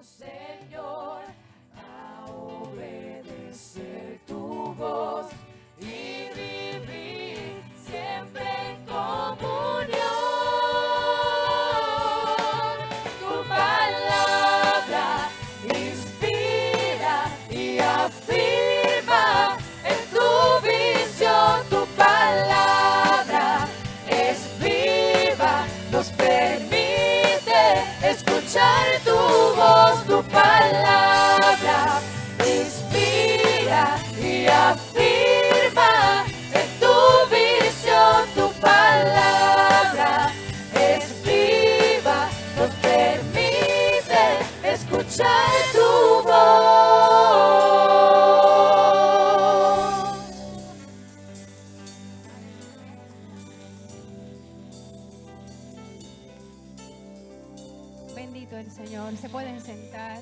Señor, a obedecer tu voz y vivir siempre en comunión. Tu palabra inspira y afirma en tu visión. Tu palabra es viva, nos permite escuchar tu voz. Tu palabra inspira y afirma en tu visión. Tu palabra es viva, nos permite escuchar tu voz. Bendito el Señor. Se pueden sentar.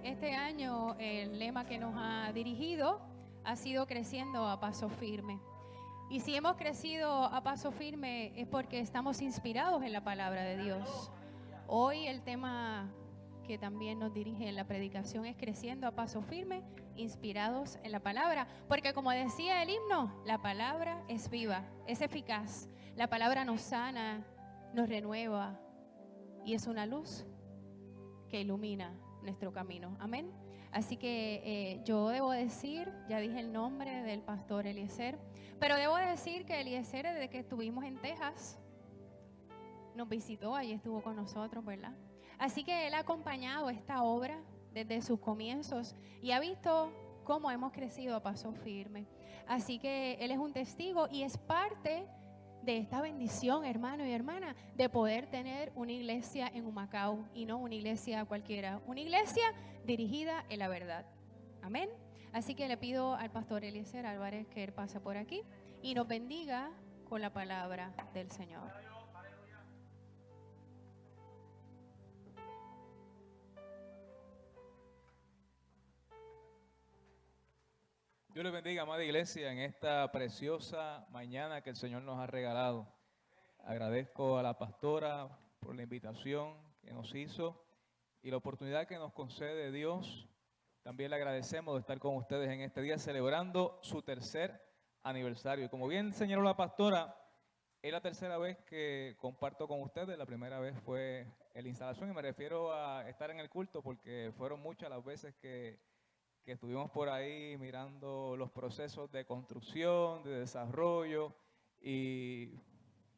Este año el lema que nos ha dirigido ha sido creciendo a paso firme. Y si hemos crecido a paso firme es porque estamos inspirados en la palabra de Dios. Hoy el tema que también nos dirige en la predicación es creciendo a paso firme, inspirados en la palabra. Porque como decía el himno, la palabra es viva, es eficaz. La palabra nos sana, nos renueva y es una luz que ilumina nuestro camino. Amén. Así que yo debo decir, ya dije el nombre del pastor Eliezer, pero debo decir que Eliezer, desde que estuvimos en Texas, nos visitó, allí estuvo con nosotros, ¿verdad? Así que él ha acompañado esta obra desde sus comienzos y ha visto cómo hemos crecido a paso firme. Así que él es un testigo y es parte de esta bendición, hermano y hermana, de poder tener una iglesia en Humacao y no una iglesia cualquiera, una iglesia dirigida en la verdad. Amén. Así que le pido al pastor Eliezer Álvarez que él pase por aquí y nos bendiga con la palabra del Señor. Dios les bendiga, amada iglesia, en esta preciosa mañana que el Señor nos ha regalado. Agradezco a la pastora por la invitación que nos hizo y la oportunidad que nos concede Dios. También le agradecemos de estar con ustedes en este día celebrando su tercer aniversario. Y como bien señaló la pastora, es la tercera vez que comparto con ustedes. La primera vez fue en la instalación y me refiero a estar en el culto porque fueron muchas las veces que estuvimos por ahí mirando los procesos de construcción, de desarrollo y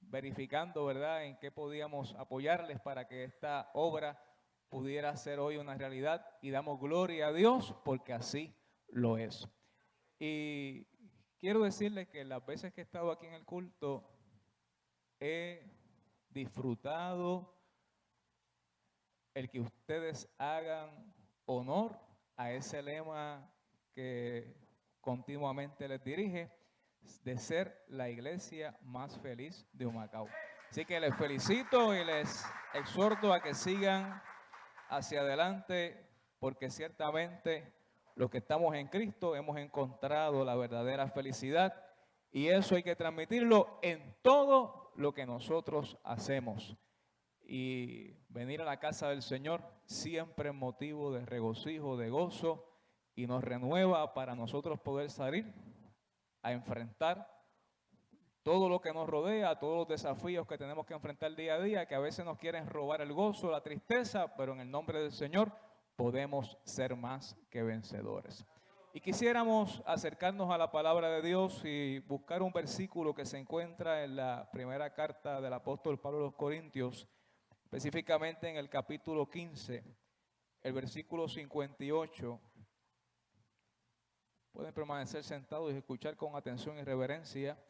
verificando, ¿verdad?, en qué podíamos apoyarles para que esta obra pudiera ser hoy una realidad y damos gloria a Dios porque así lo es. Y quiero decirles que las veces que he estado aquí en el culto he disfrutado el que ustedes hagan honor a ese lema que continuamente les dirige, de ser la iglesia más feliz de Humacao. Así que les felicito y les exhorto a que sigan hacia adelante, porque ciertamente los que estamos en Cristo hemos encontrado la verdadera felicidad y eso hay que transmitirlo en todo lo que nosotros hacemos. Y venir a la casa del Señor siempre es motivo de regocijo, de gozo, y nos renueva para nosotros poder salir a enfrentar todo lo que nos rodea, todos los desafíos que tenemos que enfrentar día a día, que a veces nos quieren robar el gozo, la tristeza, pero en el nombre del Señor podemos ser más que vencedores. Y quisiéramos acercarnos a la palabra de Dios y buscar un versículo que se encuentra en la primera carta del apóstol Pablo a los Corintios, específicamente en el capítulo 15, el versículo 58. Pueden permanecer sentados y escuchar con atención y reverencia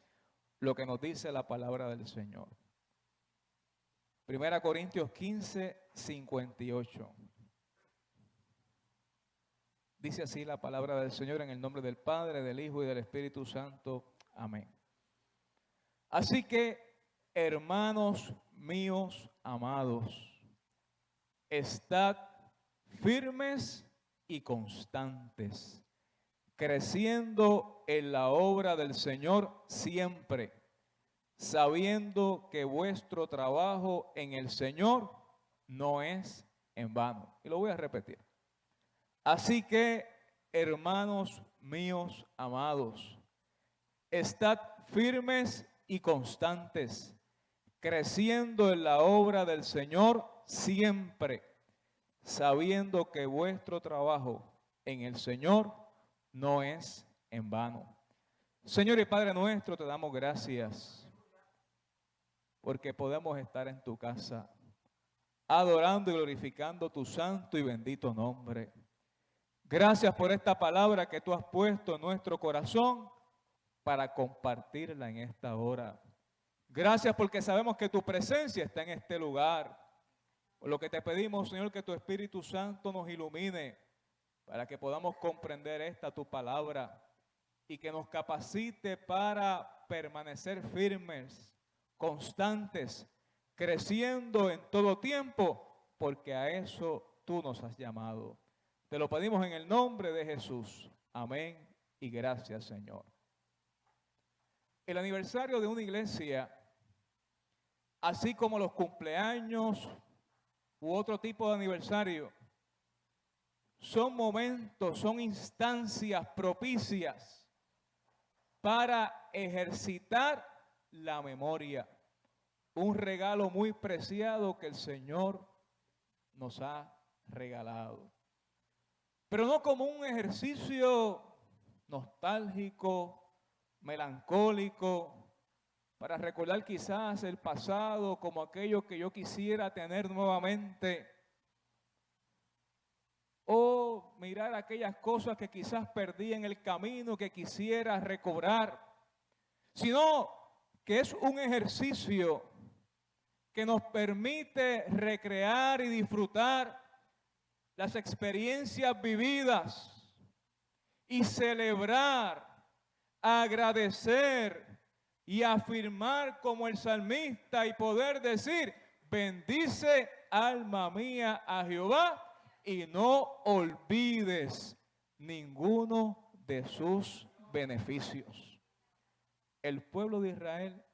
lo que nos dice la palabra del Señor. Primera Corintios 15, 58. Dice así la palabra del Señor en el nombre del Padre, del Hijo y del Espíritu Santo. Amén. Así que, hermanos míos amados, estad firmes y constantes, creciendo en la obra del Señor siempre, sabiendo que vuestro trabajo en el Señor no es en vano. Y lo voy a repetir. Así que, hermanos míos amados, estad firmes y constantes, creciendo en la obra del Señor siempre, sabiendo que vuestro trabajo en el Señor no es en vano. Señor y Padre nuestro, te damos gracias porque podemos estar en tu casa, adorando y glorificando tu santo y bendito nombre. Gracias por esta palabra que tú has puesto en nuestro corazón para compartirla en esta hora. Gracias porque sabemos que tu presencia está en este lugar. Por lo que te pedimos, Señor, que tu Espíritu Santo nos ilumine para que podamos comprender esta tu palabra y que nos capacite para permanecer firmes, constantes, creciendo en todo tiempo, porque a eso tú nos has llamado. Te lo pedimos en el nombre de Jesús. Amén y gracias, Señor. El aniversario de una iglesia, así como los cumpleaños u otro tipo de aniversario, son momentos, son instancias propicias para ejercitar la memoria. Un regalo muy preciado que el Señor nos ha regalado. Pero no como un ejercicio nostálgico, melancólico, para recordar quizás el pasado como aquello que yo quisiera tener nuevamente, o mirar aquellas cosas que quizás perdí en el camino que quisiera recobrar, sino que es un ejercicio que nos permite recrear y disfrutar las experiencias vividas y celebrar, agradecer y afirmar como el salmista y poder decir: bendice alma mía a Jehová y no olvides ninguno de sus beneficios. El pueblo de Israel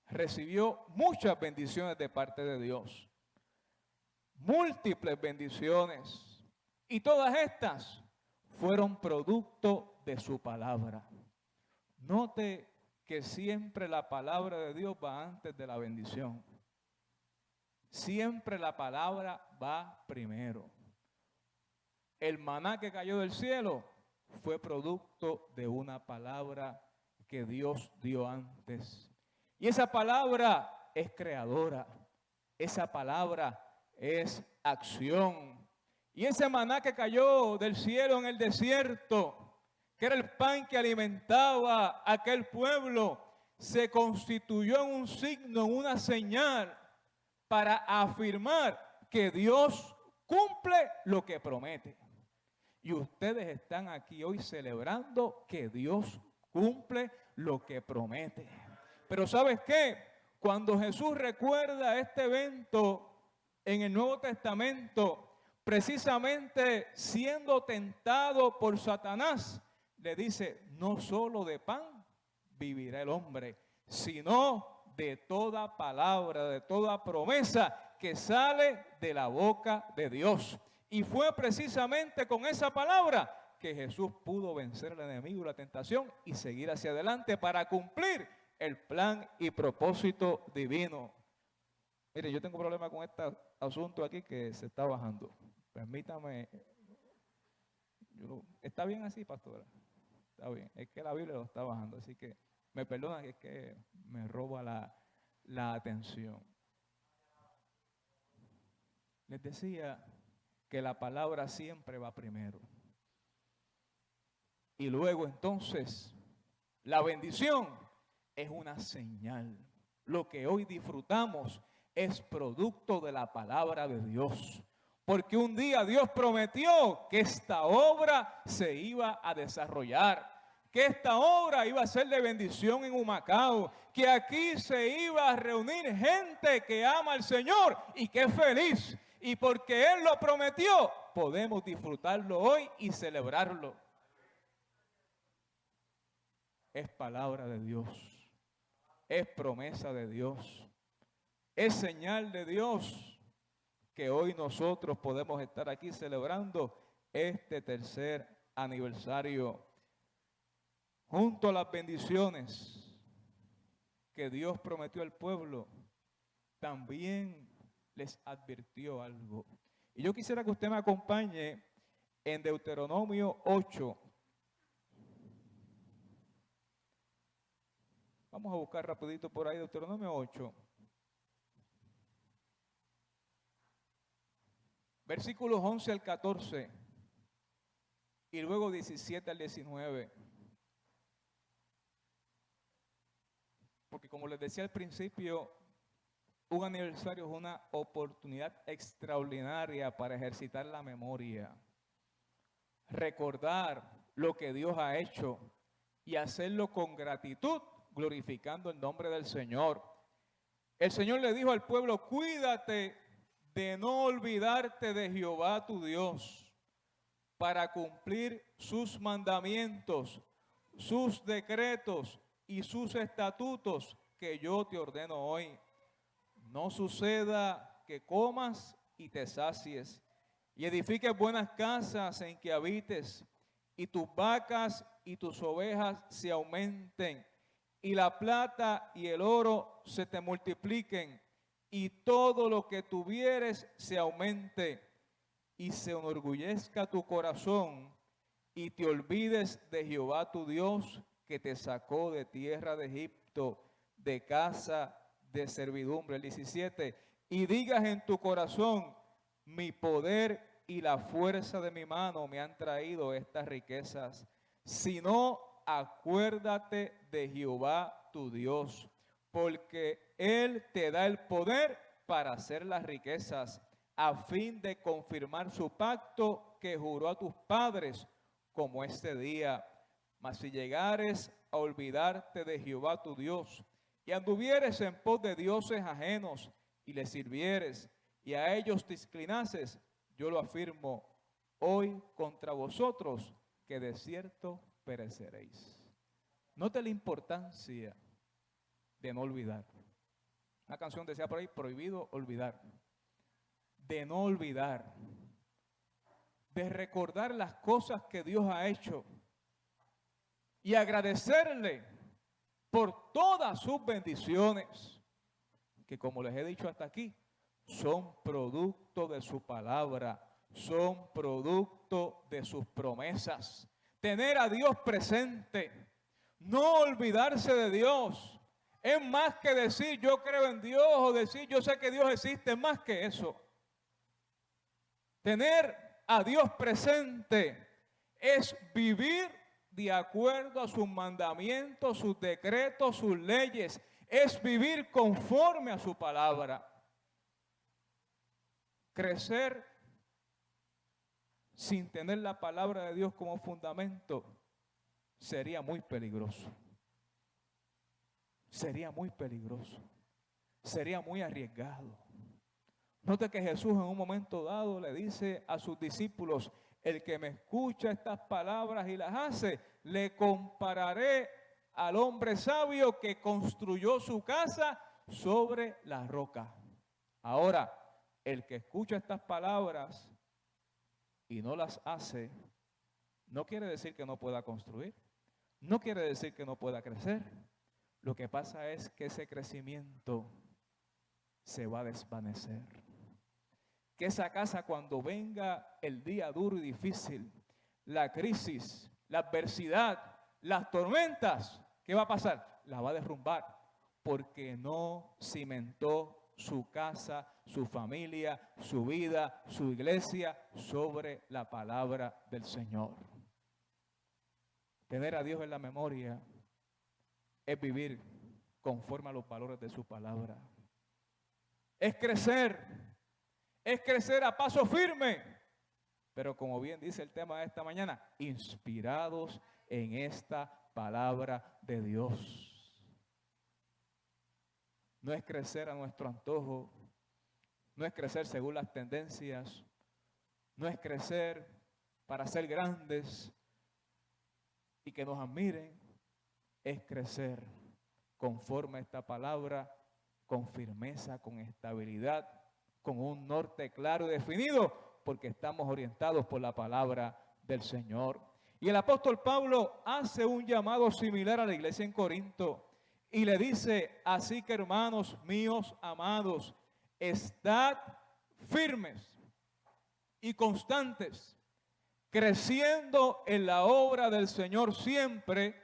recibió muchas bendiciones de parte de Dios, múltiples bendiciones, y todas estas fueron producto de su palabra. Note que siempre la palabra de Dios va antes de la bendición. Siempre la palabra va primero. El maná que cayó del cielo fue producto de una palabra que Dios dio antes. Y esa palabra es creadora. Esa palabra es acción. Y ese maná que cayó del cielo en el desierto, que era el pan que alimentaba a aquel pueblo, se constituyó en un signo, en una señal para afirmar que Dios cumple lo que promete. Y ustedes están aquí hoy celebrando que Dios cumple lo que promete. Pero ¿sabes qué? Cuando Jesús recuerda este evento en el Nuevo Testamento, precisamente siendo tentado por Satanás, le dice: no solo de pan vivirá el hombre, sino de toda palabra, de toda promesa que sale de la boca de Dios. Y fue precisamente con esa palabra que Jesús pudo vencer al enemigo y la tentación y seguir hacia adelante para cumplir el plan y propósito divino. Mire, yo tengo un problema con este asunto aquí que se está bajando. Permítame. ¿Está bien así, pastora? Está bien. Es que la Biblia lo está bajando, así que me perdona, que es que me roba la atención. Les decía que la palabra siempre va primero. Y luego entonces, la bendición es una señal. Lo que hoy disfrutamos es producto de la palabra de Dios. Porque un día Dios prometió que esta obra se iba a desarrollar, que esta obra iba a ser de bendición en Humacao, que aquí se iba a reunir gente que ama al Señor y que es feliz. Y porque Él lo prometió, podemos disfrutarlo hoy y celebrarlo. Es palabra de Dios. es promesa de Dios. Es señal de Dios que hoy nosotros podemos estar aquí celebrando este tercer aniversario. Junto a las bendiciones que Dios prometió al pueblo, también les advirtió algo. Y yo quisiera que usted me acompañe en Deuteronomio 8. Vamos a buscar rapidito por ahí Deuteronomio 8. Versículos 11 al 14 y luego 17 al 19. Porque como les decía al principio, un aniversario es una oportunidad extraordinaria para ejercitar la memoria, recordar lo que Dios ha hecho y hacerlo con gratitud, glorificando el nombre del Señor. El Señor le dijo al pueblo: cuídate de no olvidarte de Jehová tu Dios, para cumplir sus mandamientos, sus decretos y sus estatutos que yo te ordeno hoy. No suceda que comas y te sacies, y edifiques buenas casas en que habites, y tus vacas y tus ovejas se aumenten, y la plata y el oro se te multipliquen, y todo lo que tuvieres se aumente, y se enorgullezca tu corazón, y te olvides de Jehová tu Dios, que te sacó de tierra de Egipto, de casa de servidumbre. El 17, y digas en tu corazón: mi poder y la fuerza de mi mano me han traído estas riquezas. Sino acuérdate de Jehová tu Dios, porque Él te da el poder para hacer las riquezas, a fin de confirmar su pacto que juró a tus padres, como este día. Mas si llegares a olvidarte de Jehová tu Dios, y anduvieres en pos de dioses ajenos, y les sirvieres, y a ellos te inclinases, yo lo afirmo hoy contra vosotros, que de cierto pereceréis. Note la importancia de no olvidar. Una canción decía por ahí: prohibido olvidar. De no olvidar, de recordar las cosas que Dios ha hecho y agradecerle por todas sus bendiciones, que como les he dicho hasta aquí, son producto de su palabra, son producto de sus promesas. Tener a Dios presente, no olvidarse de Dios, es más que decir yo creo en Dios o decir yo sé que Dios existe, es más que eso. Tener a Dios presente es vivir de acuerdo a sus mandamientos, sus decretos, sus leyes. Es vivir conforme a su palabra. Crecer sin tener la palabra de Dios como fundamento sería muy peligroso. Sería muy peligroso. Sería muy arriesgado. Note que Jesús en un momento dado le dice a sus discípulos: el que me escucha estas palabras y las hace, le compararé al hombre sabio que construyó su casa sobre la roca. Ahora, el que escucha estas palabras y no las hace, no quiere decir que no pueda construir, no quiere decir que no pueda crecer. Lo que pasa es que ese crecimiento se va a desvanecer. Que esa casa, cuando venga el día duro y difícil, la crisis, la adversidad, las tormentas, ¿qué va a pasar? La va a derrumbar, porque no cimentó su casa, su familia, su vida, su iglesia sobre la palabra del Señor. Tener a Dios en la memoria es vivir conforme a los valores de su palabra. Es crecer a paso firme, pero como bien dice el tema de esta mañana, inspirados en esta palabra de Dios. No es crecer a nuestro antojo, no es crecer según las tendencias, no es crecer para ser grandes y que nos admiren, es crecer conforme a esta palabra, con firmeza, con estabilidad, con un norte claro y definido, porque estamos orientados por la palabra del Señor. Y el apóstol Pablo hace un llamado similar a la iglesia en Corinto y le dice: así que, hermanos míos amados, estad firmes y constantes, creciendo en la obra del Señor siempre,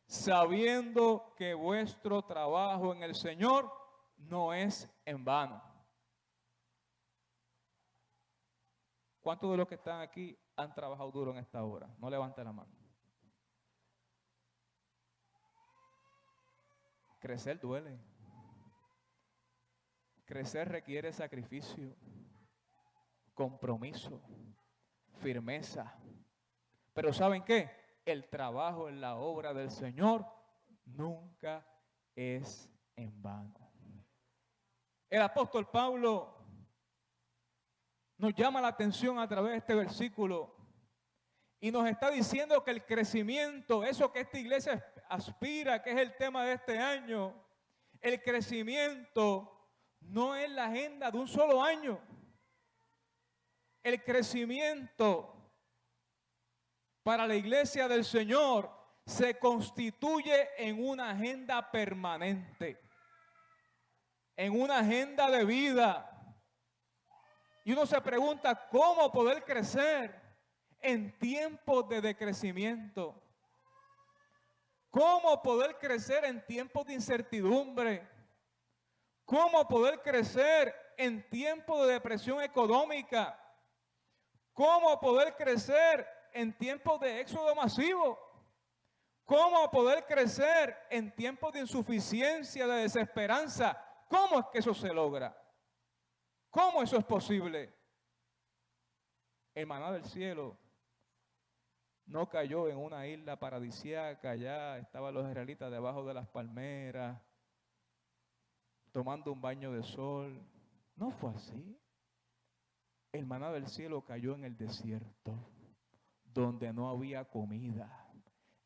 sabiendo que vuestro trabajo en el Señor no es en vano. ¿Cuántos de los que están aquí han trabajado duro en esta obra? No levanten la mano. Crecer duele. Crecer requiere sacrificio, compromiso, firmeza. Pero ¿saben qué? El trabajo en la obra del Señor nunca es en vano. El apóstol Pablo nos llama la atención a través de este versículo y nos está diciendo que el crecimiento, eso que esta iglesia aspira, que es el tema de este año, el crecimiento no es la agenda de un solo año. El crecimiento para la iglesia del Señor se constituye en una agenda permanente, en una agenda de vida. Y uno se pregunta cómo poder crecer en tiempos de decrecimiento. ¿Cómo poder crecer en tiempos de incertidumbre? ¿Cómo poder crecer en tiempos de depresión económica? ¿Cómo poder crecer en tiempos de éxodo masivo? ¿Cómo poder crecer en tiempos de insuficiencia, de desesperanza? ¿Cómo es que eso se logra? ¿Cómo eso es posible? El maná del cielo no cayó en una isla paradisíaca, allá estaban los israelitas debajo de las palmeras, tomando un baño de sol. No fue así. El maná del cielo cayó en el desierto, donde no había comida.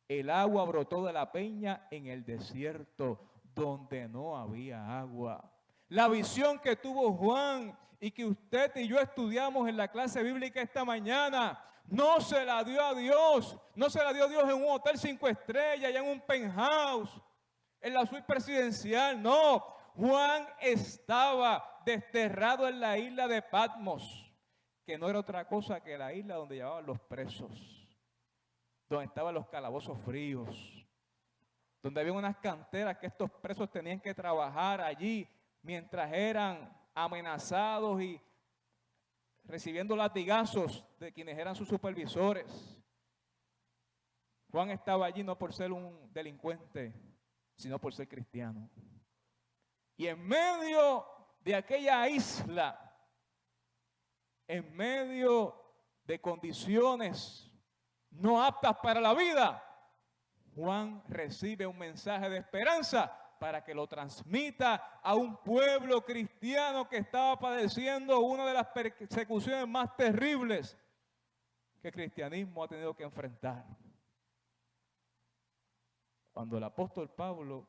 El agua brotó de la peña en el desierto, donde no había agua. La visión que tuvo Juan y que usted y yo estudiamos en la clase bíblica esta mañana, no se la dio a Dios, no se la dio Dios en un hotel 5 estrellas, allá en un penthouse, en la suite presidencial, no. Juan estaba desterrado en la isla de Patmos, que no era otra cosa que la isla donde llevaban los presos, donde estaban los calabozos fríos, donde había unas canteras que estos presos tenían que trabajar allí mientras eran amenazados y recibiendo latigazos de quienes eran sus supervisores. Juan estaba allí no por ser un delincuente, sino por ser cristiano. Y en medio de aquella isla, en medio de condiciones no aptas para la vida, Juan recibe un mensaje de esperanza para que lo transmita a un pueblo cristiano que estaba padeciendo una de las persecuciones más terribles que el cristianismo ha tenido que enfrentar. Cuando el apóstol Pablo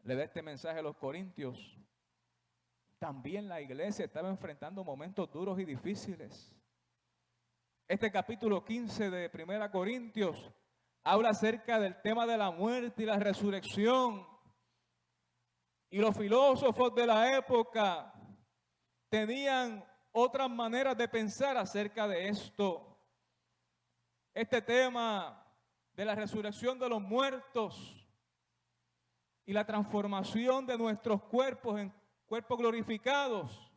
le da este mensaje a los corintios, también la iglesia estaba enfrentando momentos duros y difíciles. Este capítulo 15 de 1 Corintios habla acerca del tema de la muerte y la resurrección. Y los filósofos de la época tenían otras maneras de pensar acerca de esto. Este tema de la resurrección de los muertos y la transformación de nuestros cuerpos en cuerpos glorificados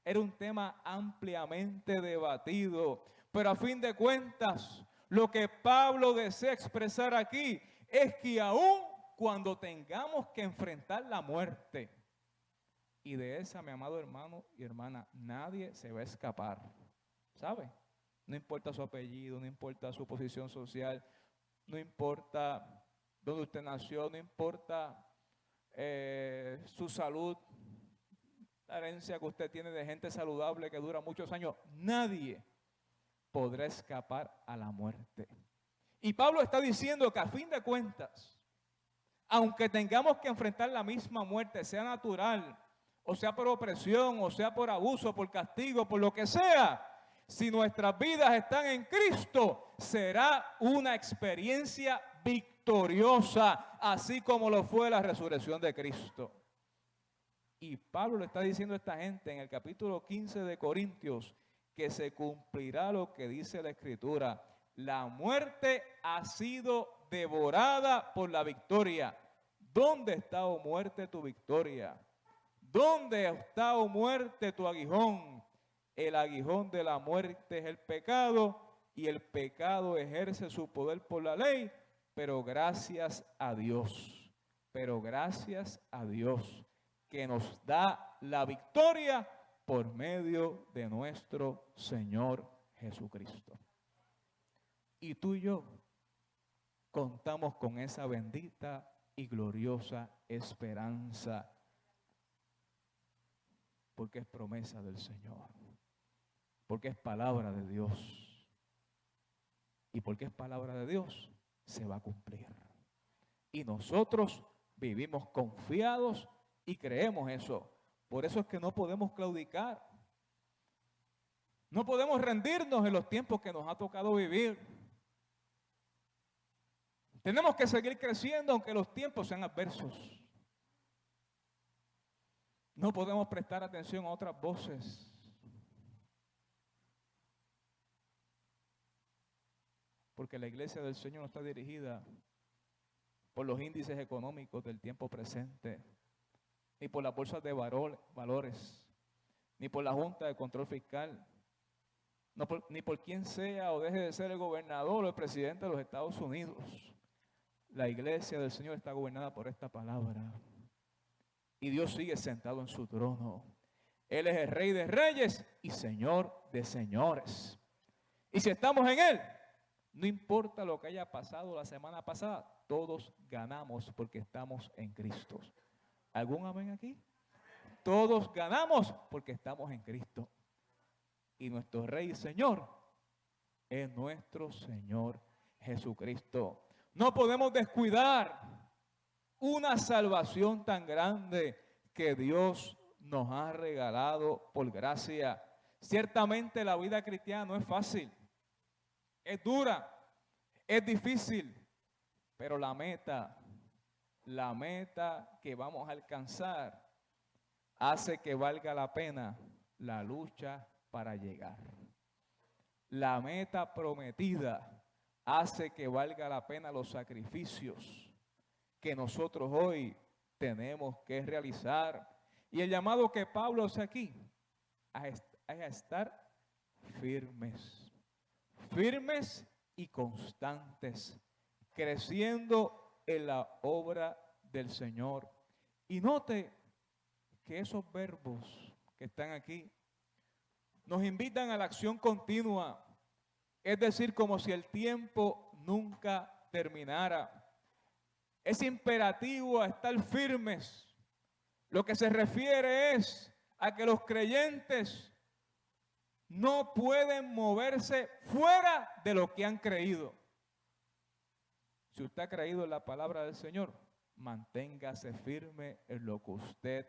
era un tema ampliamente debatido. Pero a fin de cuentas, lo que Pablo desea expresar aquí es que aún cuando tengamos que enfrentar la muerte, y de esa, mi amado hermano y hermana, nadie se va a escapar, ¿sabe? No importa su apellido, no importa su posición social, no importa dónde usted nació, no importa su salud, la herencia que usted tiene de gente saludable que dura muchos años, nadie podrá escapar a la muerte. Y Pablo está diciendo que a fin de cuentas, Aunque tengamos que enfrentar la misma muerte, sea natural, o sea por opresión, o sea por abuso, por castigo, por lo que sea, si nuestras vidas están en Cristo, será una experiencia victoriosa, así como lo fue la resurrección de Cristo. Y Pablo le está diciendo a esta gente en el capítulo 15 de Corintios que se cumplirá lo que dice la Escritura. La muerte ha sido devorada por la victoria. ¿Dónde está, oh muerte, tu victoria? ¿Dónde está, oh muerte, tu aguijón? El aguijón de la muerte es el pecado, y el pecado ejerce su poder por la ley, pero gracias a Dios, que nos da la victoria por medio de nuestro Señor Jesucristo. Y tú y yo contamos con esa bendita y gloriosa esperanza, porque es promesa del Señor, porque es palabra de Dios, y porque es palabra de Dios, se va a cumplir. Y nosotros vivimos confiados y creemos eso. Por eso es que no podemos claudicar. No podemos rendirnos en los tiempos que nos ha tocado vivir. Tenemos que seguir creciendo aunque los tiempos sean adversos. No podemos prestar atención a otras voces. Porque la iglesia del Señor no está dirigida por los índices económicos del tiempo presente, ni por las bolsas de valores, ni por la Junta de Control Fiscal, ni por quien sea o deje de ser el gobernador o el presidente de los Estados Unidos. La iglesia del Señor está gobernada por esta palabra. Y Dios sigue sentado en su trono. Él es el Rey de Reyes y Señor de Señores. Y si estamos en Él, no importa lo que haya pasado la semana pasada, todos ganamos porque estamos en Cristo. ¿Algún amén aquí? Todos ganamos porque estamos en Cristo. Y nuestro Rey y Señor es nuestro Señor Jesucristo. No podemos descuidar una salvación tan grande que Dios nos ha regalado por gracia. Ciertamente la vida cristiana no es fácil, es dura, es difícil, pero la meta que vamos a alcanzar hace que valga la pena la lucha para llegar. La meta prometida hace que valga la pena los sacrificios que nosotros hoy tenemos que realizar. Y el llamado que Pablo hace aquí es a estar firmes y constantes, creciendo en la obra del Señor. Y note que esos verbos que están aquí nos invitan a la acción continua, es decir, como si el tiempo nunca terminara. Es imperativo a estar firmes. Lo que se refiere es a que los creyentes no pueden moverse fuera de lo que han creído. Si usted ha creído en la palabra del Señor, manténgase firme en lo que usted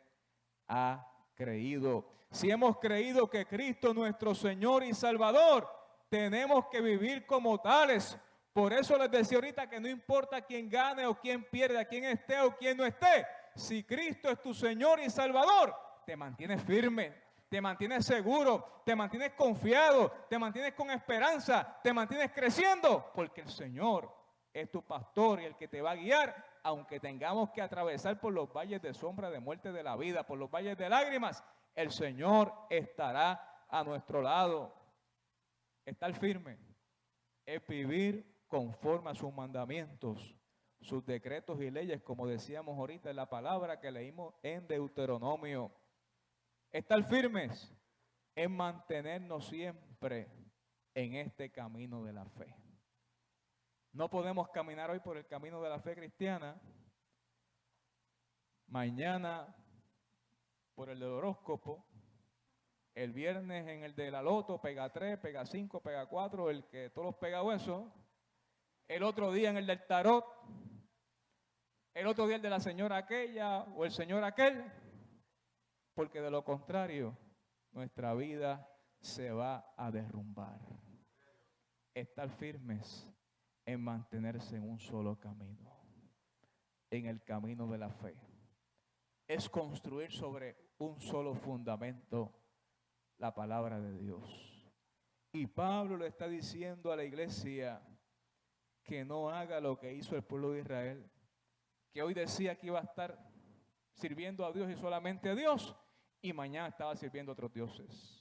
ha creído. Si hemos creído que Cristo es nuestro Señor y Salvador, tenemos que vivir como tales. Por eso les decía ahorita que no importa quién gane o quién pierda, quién esté o quién no esté. Si Cristo es tu Señor y Salvador, te mantienes firme, te mantienes seguro, te mantienes confiado, te mantienes con esperanza, te mantienes creciendo, porque el Señor es tu pastor y el que te va a guiar, aunque tengamos que atravesar por los valles de sombra de muerte de la vida, por los valles de lágrimas, el Señor estará a nuestro lado. Estar firme es vivir conforme a sus mandamientos, sus decretos y leyes, como decíamos ahorita en la palabra que leímos en Deuteronomio. Estar firmes es mantenernos siempre en este camino de la fe. No podemos caminar hoy por el camino de la fe cristiana, mañana por el del horóscopo, el viernes en el de la loto, pega 3, pega 5, pega 4, el que todos los pega huesos, el otro día en el del tarot, el otro día el de la señora aquella o el señor aquel, porque de lo contrario nuestra vida se va a derrumbar. Estar firmes en mantenerse en un solo camino, en el camino de la fe. Es construir sobre un solo fundamento la palabra de Dios. Y Pablo le está diciendo a la iglesia que no haga lo que hizo el pueblo de Israel, que hoy decía que iba a estar sirviendo a Dios y solamente a Dios, y mañana estaba sirviendo a otros dioses.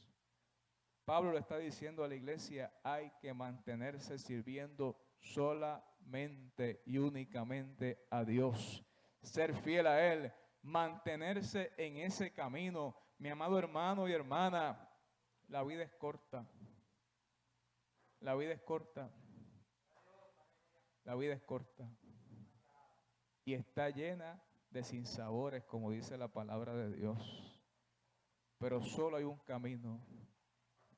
Pablo le está diciendo a la iglesia, hay que mantenerse sirviendo solamente y únicamente a Dios, ser fiel a Él, mantenerse en ese camino. Mi amado hermano y hermana, la vida es corta. La vida es corta. La vida es corta. Y está llena de sinsabores, como dice la palabra de Dios. Pero solo hay un camino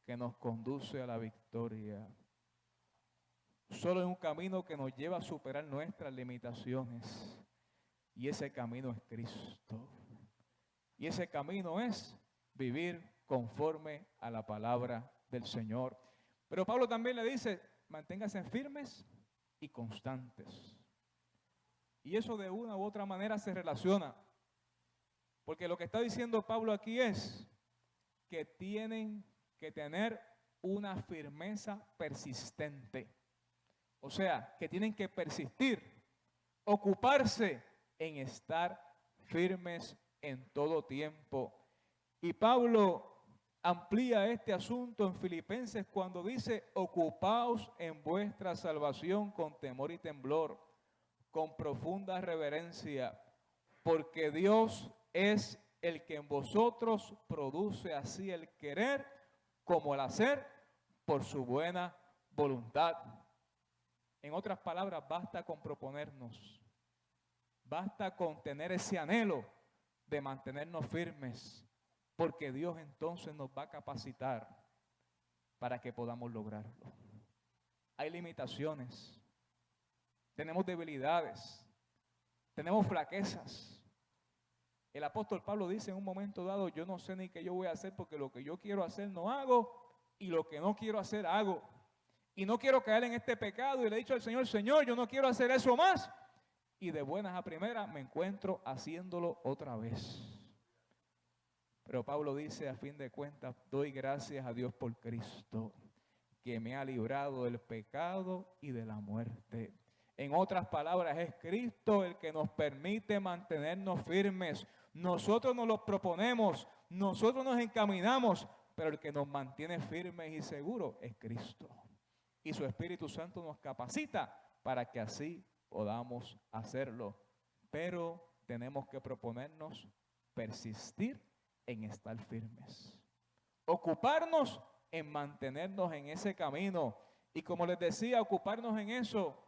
que nos conduce a la victoria. Solo hay un camino que nos lleva a superar nuestras limitaciones. Y ese camino es Cristo. Y ese camino es vivir conforme a la palabra del Señor. Pero Pablo también le dice, manténganse firmes y constantes. Y eso de una u otra manera se relaciona. Porque lo que está diciendo Pablo aquí es que tienen que tener una firmeza persistente. O sea, que tienen que persistir, ocuparse en estar firmes en todo tiempo. Y Pablo amplía este asunto en Filipenses cuando dice, ocupaos en vuestra salvación con temor y temblor, con profunda reverencia, porque Dios es el que en vosotros produce así el querer como el hacer por su buena voluntad. En otras palabras, basta con proponernos, basta con tener ese anhelo de mantenernos firmes, porque Dios entonces nos va a capacitar para que podamos lograrlo. Hay limitaciones, tenemos debilidades, tenemos flaquezas. El apóstol Pablo dice en un momento dado, yo no sé ni qué yo voy a hacer porque lo que yo quiero hacer no hago y lo que no quiero hacer hago. Y no quiero caer en este pecado y le he dicho al Señor, Señor, yo no quiero hacer eso más. Y de buenas a primeras me encuentro haciéndolo otra vez. Pero Pablo dice, a fin de cuentas, doy gracias a Dios por Cristo, que me ha librado del pecado y de la muerte. En otras palabras, es Cristo el que nos permite mantenernos firmes. Nosotros nos lo proponemos, nosotros nos encaminamos, pero el que nos mantiene firmes y seguros es Cristo. Y su Espíritu Santo nos capacita para que así podamos hacerlo. Pero tenemos que proponernos persistir en estar firmes. Ocuparnos en mantenernos en ese camino. Y como les decía, ocuparnos en eso,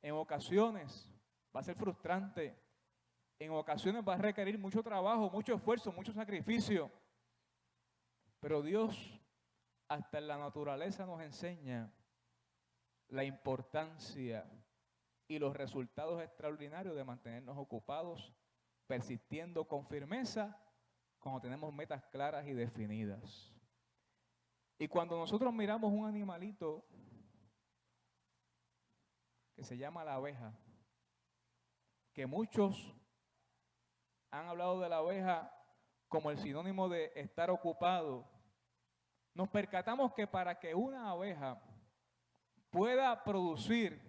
en ocasiones va a ser frustrante. En ocasiones va a requerir mucho trabajo, mucho esfuerzo, mucho sacrificio. Pero Dios, hasta en la naturaleza, nos enseña la importancia y los resultados extraordinarios de mantenernos ocupados, persistiendo con firmeza, cuando tenemos metas claras y definidas. Y cuando nosotros miramos un animalito que se llama la abeja, que muchos han hablado de la abeja como el sinónimo de estar ocupado, nos percatamos que para que una abeja pueda producir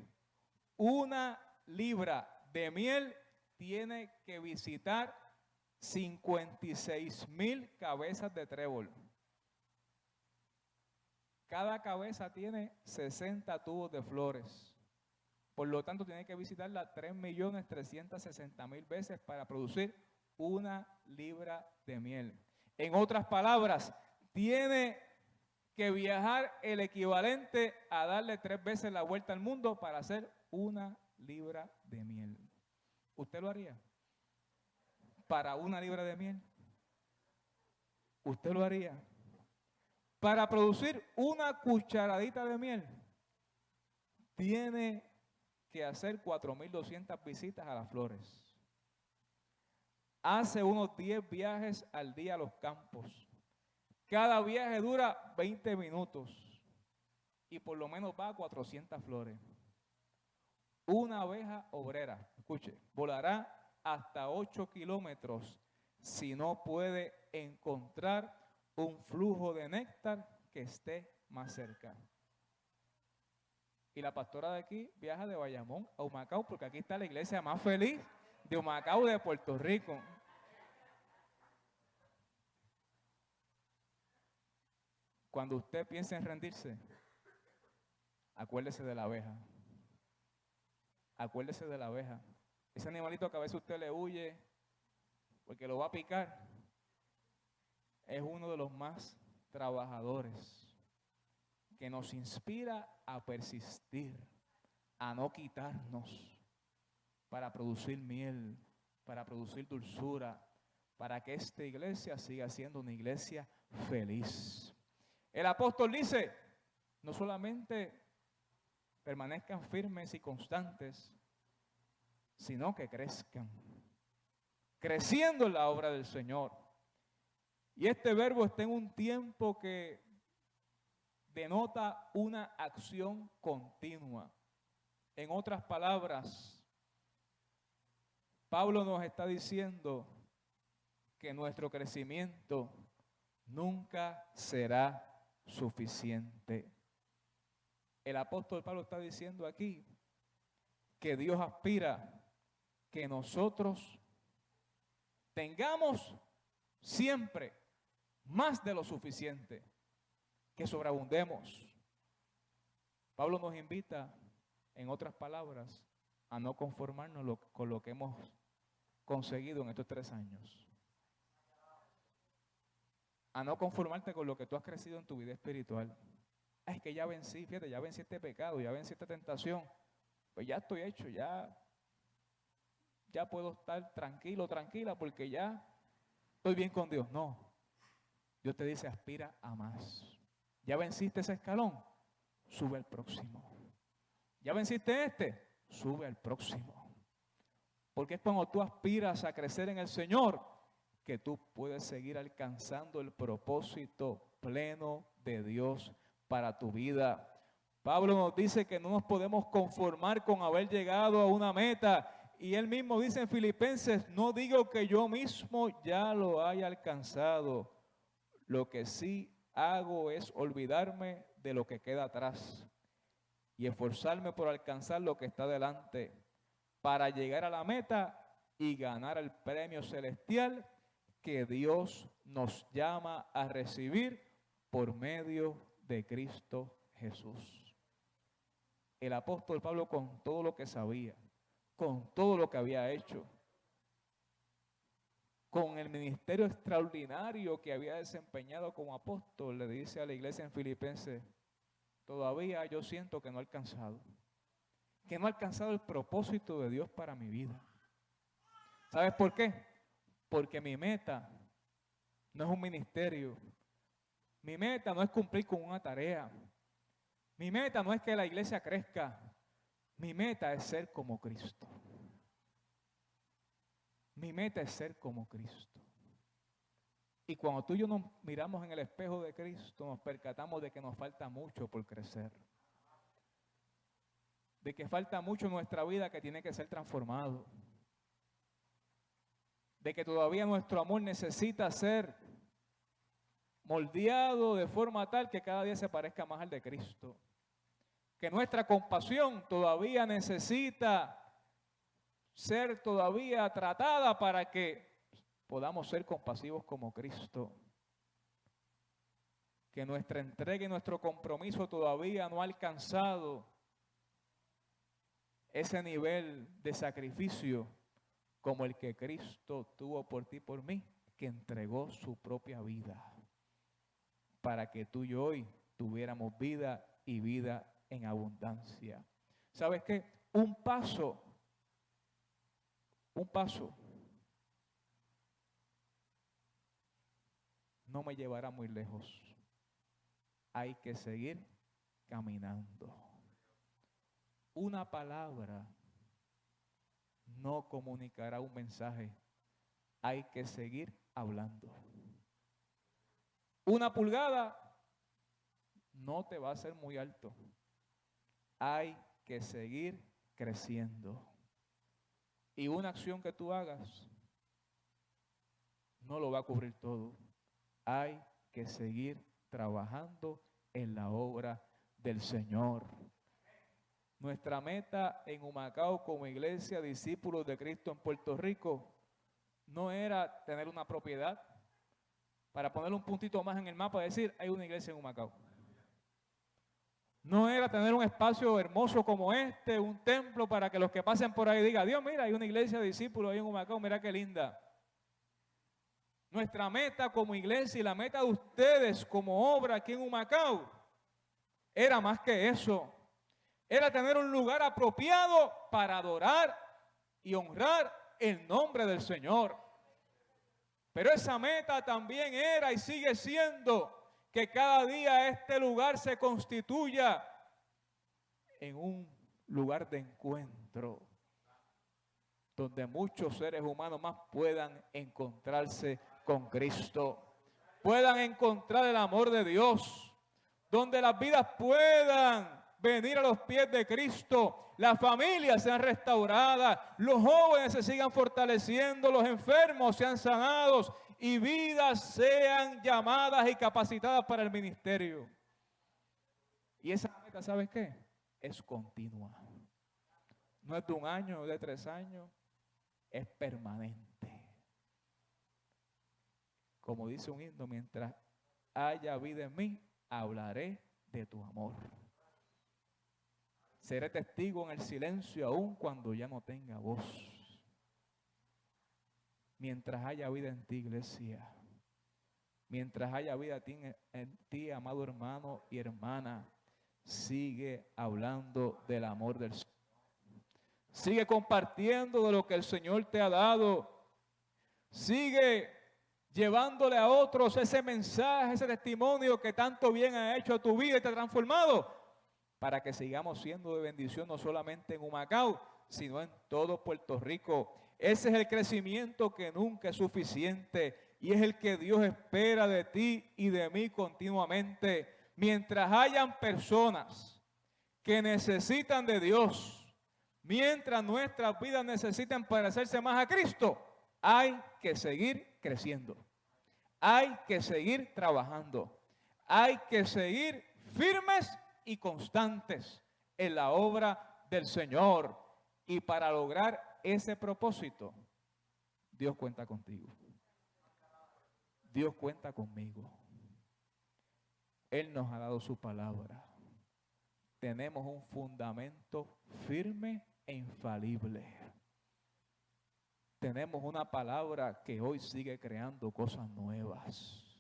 1 libra de miel, tiene que visitar 56,000 cabezas de trébol. Cada cabeza tiene 60 tubos de flores. Por lo tanto, tiene que visitarla 3.360.000 veces para producir 1 libra de miel. En otras palabras, tiene que viajar el equivalente a darle 3 veces la vuelta al mundo para hacer 1 libra de miel. ¿Usted lo haría? Para 1 libra de miel. ¿Usted lo haría? Para producir 1 cucharadita de miel, tiene que hacer 4.200 visitas a las flores. Hace unos 10 viajes al día a los campos. Cada viaje dura 20 minutos y por lo menos va a 400 flores. Una abeja obrera, escuche, volará hasta 8 kilómetros si no puede encontrar un flujo de néctar que esté más cerca. Y la pastora de aquí viaja de Bayamón a Humacao porque aquí está la iglesia más feliz de Humacao de Puerto Rico. Cuando usted piense en rendirse, acuérdese de la abeja. Acuérdese de la abeja. Ese animalito que a veces usted le huye porque lo va a picar, es uno de los más trabajadores que nos inspira a persistir, a no quitarnos, para producir miel, para producir dulzura, para que esta iglesia siga siendo una iglesia feliz. El apóstol dice, no solamente permanezcan firmes y constantes, sino que crezcan, creciendo en la obra del Señor. Y este verbo está en un tiempo que denota una acción continua. En otras palabras, Pablo nos está diciendo que nuestro crecimiento nunca será suficiente. El apóstol Pablo está diciendo aquí que Dios aspira que nosotros tengamos siempre más de lo suficiente, que sobreabundemos. Pablo nos invita, en otras palabras, a no conformarnos con lo que hemos conseguido en estos 3 años. A no conformarte con lo que tú has crecido en tu vida espiritual. Es que ya vencí, fíjate, ya vencí este pecado, ya vencí esta tentación. Pues ya estoy hecho, ya puedo estar tranquilo, tranquila, porque ya estoy bien con Dios. No, Dios te dice, aspira a más. Ya venciste ese escalón, sube al próximo. Ya venciste este, sube al próximo. Porque es cuando tú aspiras a crecer en el Señor que tú puedes seguir alcanzando el propósito pleno de Dios para tu vida. Pablo nos dice que no nos podemos conformar con haber llegado a una meta. Y él mismo dice en Filipenses, no digo que yo mismo ya lo haya alcanzado. Lo que sí hago es olvidarme de lo que queda atrás y esforzarme por alcanzar lo que está delante para llegar a la meta y ganar el premio celestial que Dios nos llama a recibir por medio de Cristo Jesús. El apóstol Pablo, con todo lo que sabía, con todo lo que había hecho, con el ministerio extraordinario que había desempeñado como apóstol, le dice a la iglesia en Filipenses, todavía yo siento que no he alcanzado el propósito de Dios para mi vida. ¿Sabes por qué? Porque mi meta no es un ministerio, mi meta no es cumplir con una tarea, mi meta no es que la iglesia crezca, mi meta es ser como Cristo. Mi meta es ser como Cristo. Y cuando tú y yo nos miramos en el espejo de Cristo, nos percatamos de que nos falta mucho por crecer. De que falta mucho en nuestra vida que tiene que ser transformado. De que todavía nuestro amor necesita ser moldeado de forma tal que cada día se parezca más al de Cristo. Que nuestra compasión todavía necesita ser todavía tratada para que podamos ser compasivos como Cristo. Que nuestra entrega y nuestro compromiso todavía no ha alcanzado ese nivel de sacrificio como el que Cristo tuvo por ti y por mí, que entregó su propia vida para que tú y hoy tuviéramos vida y vida en abundancia. ¿Sabes qué? Un paso no me llevará muy lejos. Hay que seguir caminando. Una palabra no comunicará un mensaje. Hay que seguir hablando. Una pulgada no te va a hacer muy alto. Hay que seguir creciendo. Y una acción que tú hagas no lo va a cubrir todo. Hay que seguir trabajando en la obra del Señor. Nuestra meta en Humacao como iglesia, discípulos de Cristo en Puerto Rico, no era tener una propiedad para poner un puntito más en el mapa y decir, hay una iglesia en Humacao. No era tener un espacio hermoso como este, un templo para que los que pasen por ahí digan, Dios, mira, hay una iglesia de discípulos ahí en Humacao, mira qué linda. Nuestra meta como iglesia y la meta de ustedes como obra aquí en Humacao era más que eso. Era tener un lugar apropiado para adorar y honrar el nombre del Señor. Pero esa meta también era y sigue siendo que cada día este lugar se constituya en un lugar de encuentro donde muchos seres humanos más puedan encontrarse con Cristo, puedan encontrar el amor de Dios, donde las vidas puedan venir a los pies de Cristo, las familias sean restauradas, los jóvenes se sigan fortaleciendo, los enfermos sean sanados y vidas sean llamadas y capacitadas para el ministerio. Y esa meta, ¿sabes qué? Es continua. No es de un año, no es de 3 años, es permanente. Como dice un himno, mientras haya vida en mí, hablaré de tu amor. Seré testigo en el silencio aún cuando ya no tenga voz. Mientras haya vida en ti, iglesia. Mientras haya vida en ti, amado hermano y hermana, sigue hablando del amor del Señor. Sigue compartiendo de lo que el Señor te ha dado. Sigue llevándole a otros ese mensaje, ese testimonio que tanto bien ha hecho a tu vida y te ha transformado, para que sigamos siendo de bendición no solamente en Humacao, sino en todo Puerto Rico. Ese es el crecimiento que nunca es suficiente y es el que Dios espera de ti y de mí continuamente. Mientras hayan personas que necesitan de Dios, mientras nuestras vidas necesiten parecerse más a Cristo, hay que seguir creciendo. Hay que seguir trabajando. Hay que seguir firmes y constantes en la obra del Señor. Y para lograr ese propósito, Dios cuenta contigo. Dios cuenta conmigo. Él nos ha dado su palabra. Tenemos un fundamento firme e infalible. Tenemos una palabra que hoy sigue creando cosas nuevas.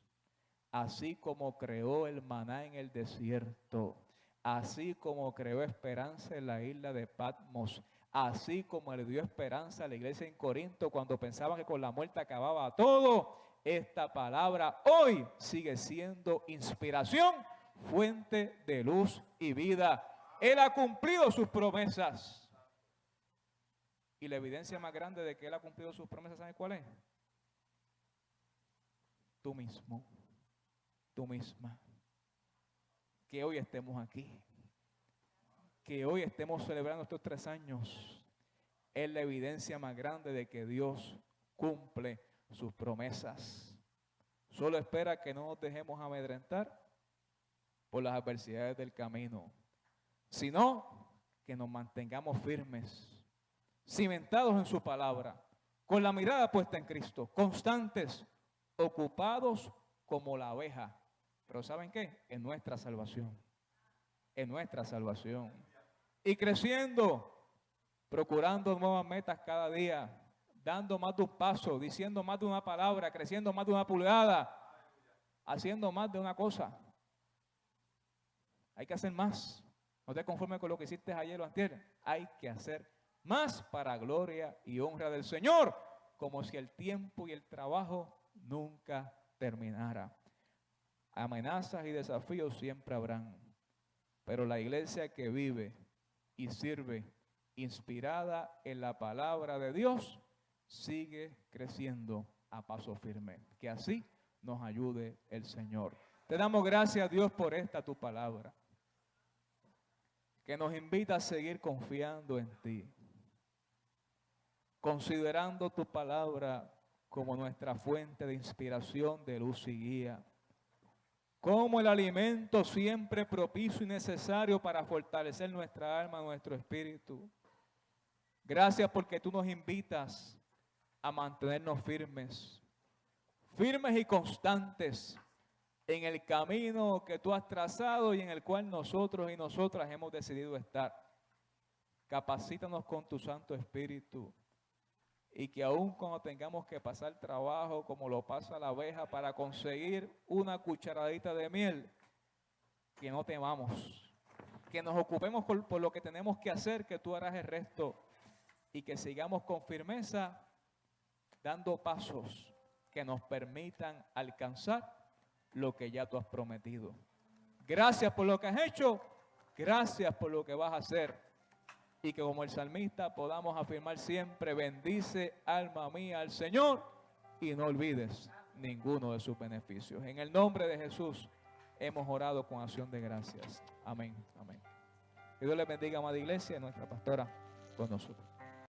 Así como creó el maná en el desierto, así como creó esperanza en la isla de Patmos, así como le dio esperanza a la iglesia en Corinto cuando pensaban que con la muerte acababa todo, esta palabra hoy sigue siendo inspiración, fuente de luz y vida. Él ha cumplido sus promesas. Y la evidencia más grande de que Él ha cumplido sus promesas, ¿saben cuál es? Tú mismo, tú misma. Que hoy estemos aquí. Que hoy estemos celebrando estos 3 años. Es la evidencia más grande de que Dios cumple sus promesas. Solo espera que no nos dejemos amedrentar por las adversidades del camino, sino que nos mantengamos firmes, cimentados en su palabra, con la mirada puesta en Cristo, constantes, ocupados como la abeja. Pero ¿saben qué? En nuestra salvación. En nuestra salvación. Y creciendo, procurando nuevas metas cada día, dando más de un paso, diciendo más de una palabra, creciendo más de una pulgada, haciendo más de una cosa. Hay que hacer más. No te conformes con lo que hiciste ayer o antier. Hay que hacer más para gloria y honra del Señor, como si el tiempo y el trabajo nunca terminara. Amenazas y desafíos siempre habrán, pero la iglesia que vive y sirve, inspirada en la palabra de Dios, sigue creciendo a paso firme. Que así nos ayude el Señor. Te damos gracias, Dios, por esta tu palabra, que nos invita a seguir confiando en ti, considerando tu palabra como nuestra fuente de inspiración, de luz y guía, como el alimento siempre propicio y necesario para fortalecer nuestra alma, nuestro espíritu. Gracias porque tú nos invitas a mantenernos firmes, firmes y constantes en el camino que tú has trazado y en el cual nosotros y nosotras hemos decidido estar. Capacítanos con tu Santo Espíritu y que aun cuando tengamos que pasar trabajo como lo pasa la abeja para conseguir una cucharadita de miel, que no temamos, que nos ocupemos por lo que tenemos que hacer, que tú harás el resto y que sigamos con firmeza dando pasos que nos permitan alcanzar lo que ya tú has prometido. Gracias por lo que has hecho, gracias por lo que vas a hacer. Y que como el salmista podamos afirmar siempre, bendice alma mía al Señor y no olvides ninguno de sus beneficios. En el nombre de Jesús hemos orado con acción de gracias. Amén. Amén. Que Dios les bendiga, amada iglesia, y nuestra pastora con nosotros.